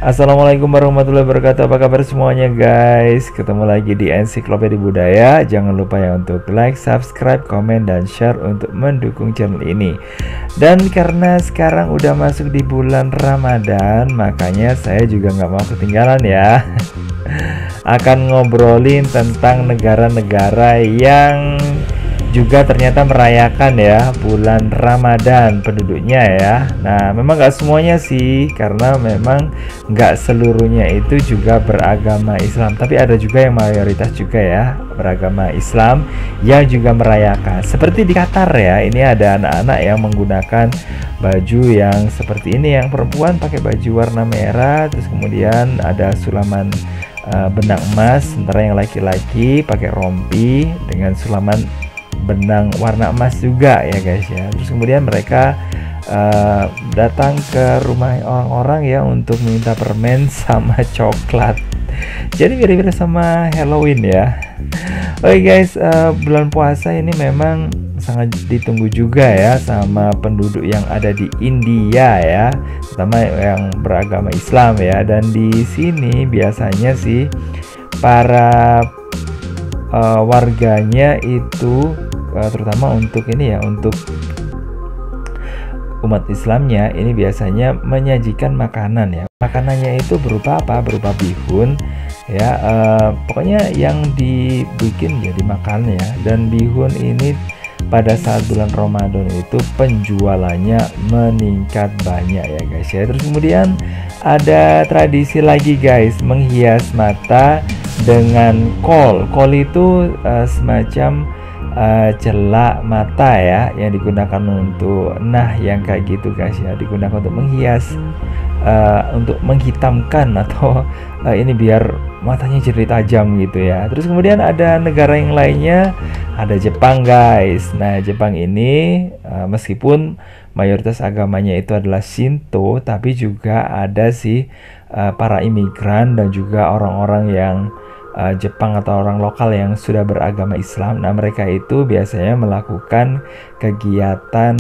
Assalamualaikum warahmatullahi wabarakatuh. Apa kabar semuanya guys? Ketemu lagi di Ensiklopedia Budaya. Jangan lupa ya untuk like, subscribe, komen, dan share untuk mendukung channel ini. Dan karena sekarang udah masuk di bulan Ramadan, makanya saya juga nggak mau ketinggalan ya. Akan ngobrolin tentang negara-negara yang juga ternyata merayakan ya bulan Ramadan penduduknya ya. Nah, memang nggak semuanya sih, karena memang nggak seluruhnya itu juga beragama Islam, tapi ada juga yang mayoritas juga ya beragama Islam yang juga merayakan. Seperti di Qatar ya, ini ada anak-anak yang menggunakan baju yang seperti ini, yang perempuan pakai baju warna merah, terus kemudian ada sulaman benang emas, sementara yang laki-laki pakai rompi dengan sulaman benang warna emas juga ya guys ya. Terus kemudian mereka datang ke rumah orang-orang ya untuk minta permen sama coklat. Jadi mirip-mirip sama Halloween ya. Oke guys, bulan puasa ini memang sangat ditunggu juga ya sama penduduk yang ada di India ya, terutama yang beragama Islam ya. Dan di sini biasanya sih para warganya itu terutama untuk ini ya, untuk umat Islamnya ini biasanya menyajikan makanan ya. Makanannya itu berupa apa? Berupa bihun ya, pokoknya yang dibikin ya dimakan ya. Dan bihun ini pada saat bulan Ramadan itu penjualannya meningkat banyak ya guys ya. Terus kemudian ada tradisi lagi guys, menghias mata dengan kol. Kol itu semacam celak mata ya, yang digunakan untuk yang kayak gitu guys ya, digunakan untuk menghias, untuk menghitamkan atau ini biar matanya jadi tajam gitu ya. Terus kemudian ada negara yang lainnya, ada Jepang guys. Nah, Jepang ini meskipun mayoritas agamanya itu adalah Shinto, tapi juga ada sih para imigran dan juga orang-orang yang Jepang atau orang lokal yang sudah beragama Islam. Nah, mereka itu biasanya melakukan kegiatan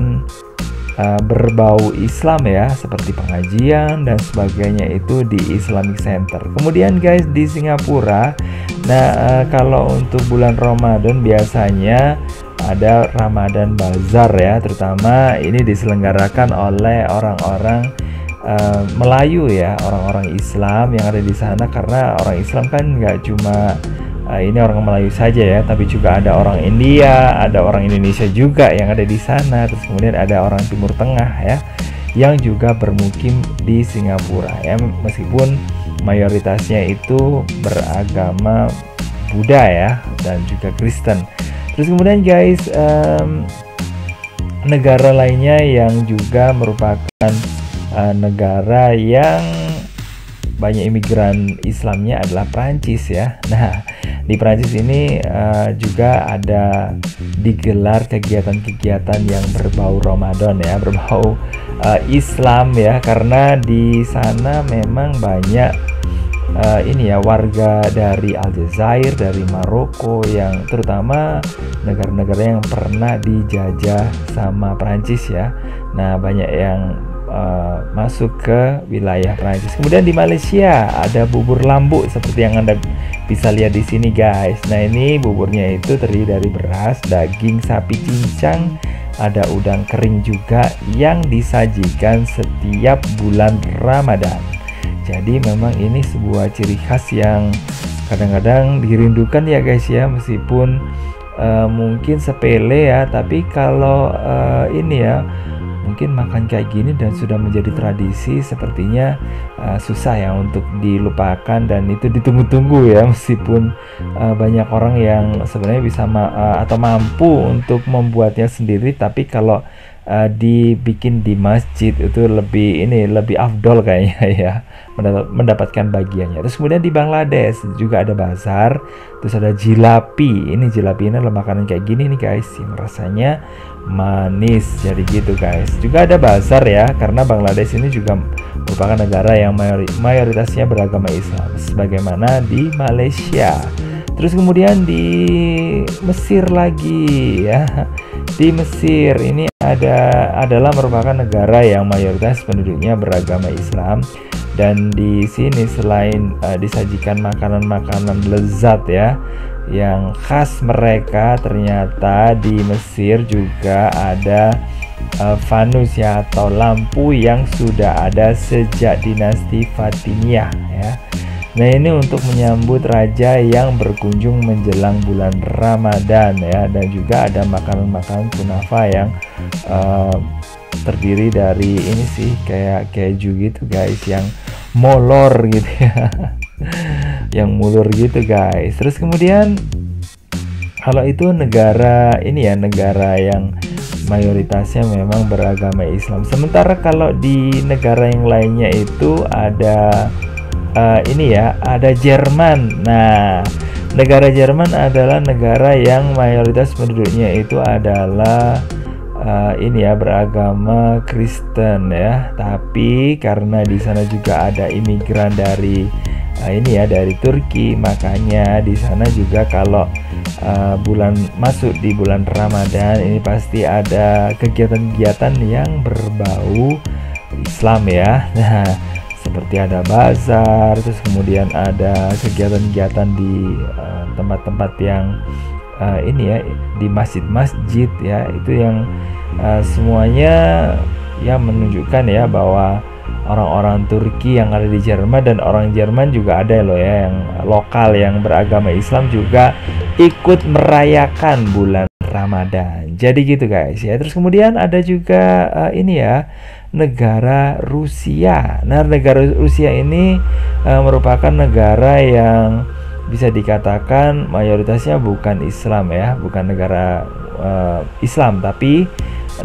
berbau Islam ya, seperti pengajian dan sebagainya itu di Islamic Center. Kemudian guys, di Singapura, nah kalau untuk bulan Ramadan biasanya ada Ramadan Bazaar ya, terutama ini diselenggarakan oleh orang-orang Melayu ya, orang-orang Islam yang ada di sana. Karena orang Islam kan nggak cuma ini orang Melayu saja ya, tapi juga ada orang India, ada orang Indonesia juga yang ada di sana. Terus kemudian ada orang Timur Tengah ya yang juga bermukim di Singapura ya, meskipun mayoritasnya itu beragama Buddha ya dan juga Kristen. Terus kemudian guys, negara lainnya yang juga merupakan negara yang banyak imigran Islamnya adalah Prancis ya. Nah, di Prancis ini juga ada digelar kegiatan-kegiatan yang berbau Ramadan ya, berbau Islam ya, karena di sana memang banyak ini ya warga dari Aljazair, dari Maroko, yang terutama negara-negara yang pernah dijajah sama Prancis ya. Nah, banyak yang masuk ke wilayah Prancis. Kemudian di Malaysia ada bubur lambuk seperti yang Anda bisa lihat di sini guys. Nah, ini buburnya itu terdiri dari beras, daging sapi cincang, ada udang kering juga yang disajikan setiap bulan Ramadan. Jadi memang ini sebuah ciri khas yang kadang-kadang dirindukan ya guys ya, meskipun mungkin sepele ya, tapi kalau ini ya mungkin makan kayak gini dan sudah menjadi tradisi, sepertinya susah ya untuk dilupakan, dan itu ditunggu-tunggu ya, meskipun banyak orang yang sebenarnya bisa atau mampu untuk membuatnya sendiri, tapi kalau dibikin di masjid itu lebih afdol kayaknya ya, mendapatkan bagiannya. Terus kemudian di Bangladesh juga ada bazar, terus ada jilapi. Jilapi ini adalah makanan kayak gini nih guys, yang rasanya manis jadi gitu guys. Juga ada bazar ya, karena Bangladesh ini juga merupakan negara yang mayoritasnya beragama Islam sebagaimana di Malaysia. Terus kemudian di Mesir lagi ya. Di Mesir ini adalah merupakan negara yang mayoritas penduduknya beragama Islam. Dan di sini selain disajikan makanan-makanan lezat ya yang khas mereka, ternyata di Mesir juga ada fanus ya, atau lampu yang sudah ada sejak dinasti Fatimiyah ya. Nah, ini untuk menyambut raja yang berkunjung menjelang bulan Ramadan ya. Dan juga ada makanan-makanan kunafa yang terdiri dari ini sih, kayak keju gitu guys, yang molor gitu ya. Yang mulur gitu guys. Terus kemudian kalau itu negara ini ya, negara yang mayoritasnya memang beragama Islam. Sementara kalau di negara yang lainnya itu ada ini ya, ada Jerman. Nah, negara Jerman adalah negara yang mayoritas penduduknya itu adalah ini ya, beragama Kristen ya. Tapi karena di sana juga ada imigran dari ini ya, dari Turki, makanya di sana juga kalau masuk di bulan Ramadan ini pasti ada kegiatan-kegiatan yang berbau Islam ya. Nah, seperti ada bazar, terus kemudian ada kegiatan-kegiatan di tempat-tempat yang ini ya, di masjid-masjid ya, itu yang semuanya ya menunjukkan ya bahwa orang-orang Turki yang ada di Jerman dan orang Jerman juga ada loh ya, yang lokal yang beragama Islam juga ikut merayakan bulan Ramadan. Jadi gitu guys ya. Terus kemudian ada juga ini ya, negara Rusia. Nah, negara Rusia ini merupakan negara yang bisa dikatakan mayoritasnya bukan Islam ya, bukan negara Islam, tapi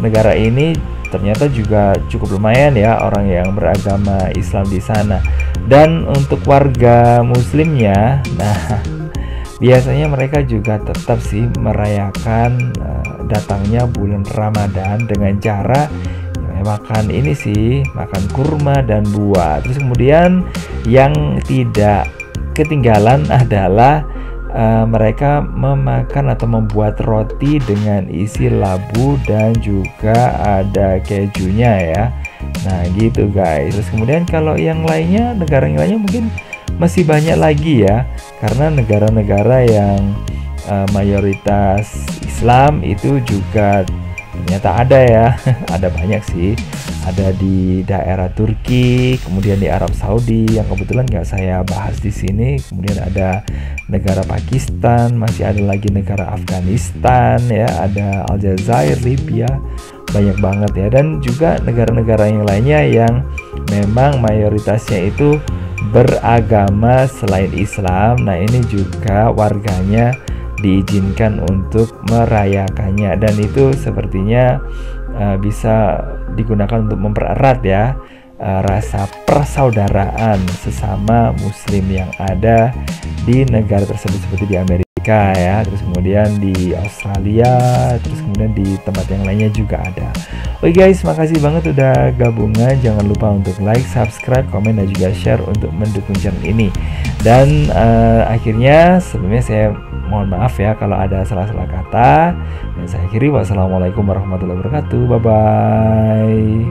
negara ini ternyata juga cukup lumayan ya orang yang beragama Islam di sana. Dan untuk warga muslimnya, nah biasanya mereka juga tetap sih merayakan datangnya bulan Ramadan dengan cara makan ini sih, makan kurma dan buah. Terus kemudian yang tidak ketinggalan adalah mereka memakan atau membuat roti dengan isi labu dan juga ada kejunya ya. Nah gitu guys. Terus kemudian kalau yang lainnya, negara yang lainnya mungkin masih banyak lagi ya, karena negara-negara yang mayoritas Islam itu juga ternyata ada ya. Ada banyak sih, ada di daerah Turki, kemudian di Arab Saudi yang kebetulan nggak saya bahas di sini, kemudian ada negara Pakistan, masih ada lagi negara Afghanistan ya, ada Aljazair, Libya, banyak banget ya. Dan juga negara-negara yang lainnya yang memang mayoritasnya itu beragama selain Islam. Nah ini juga warganya diizinkan untuk merayakannya, dan itu sepertinya bisa digunakan untuk mempererat ya rasa persaudaraan sesama muslim yang ada di negara tersebut, seperti di Amerika ya, terus kemudian di Australia, terus kemudian di tempat yang lainnya juga ada. Oke guys, makasih banget udah gabungan. Jangan lupa untuk like, subscribe, komen, dan juga share untuk mendukung channel ini. Dan akhirnya sebelumnya saya mohon maaf ya kalau ada salah-salah kata, dan saya akhiri. Wassalamualaikum warahmatullahi wabarakatuh. Bye bye.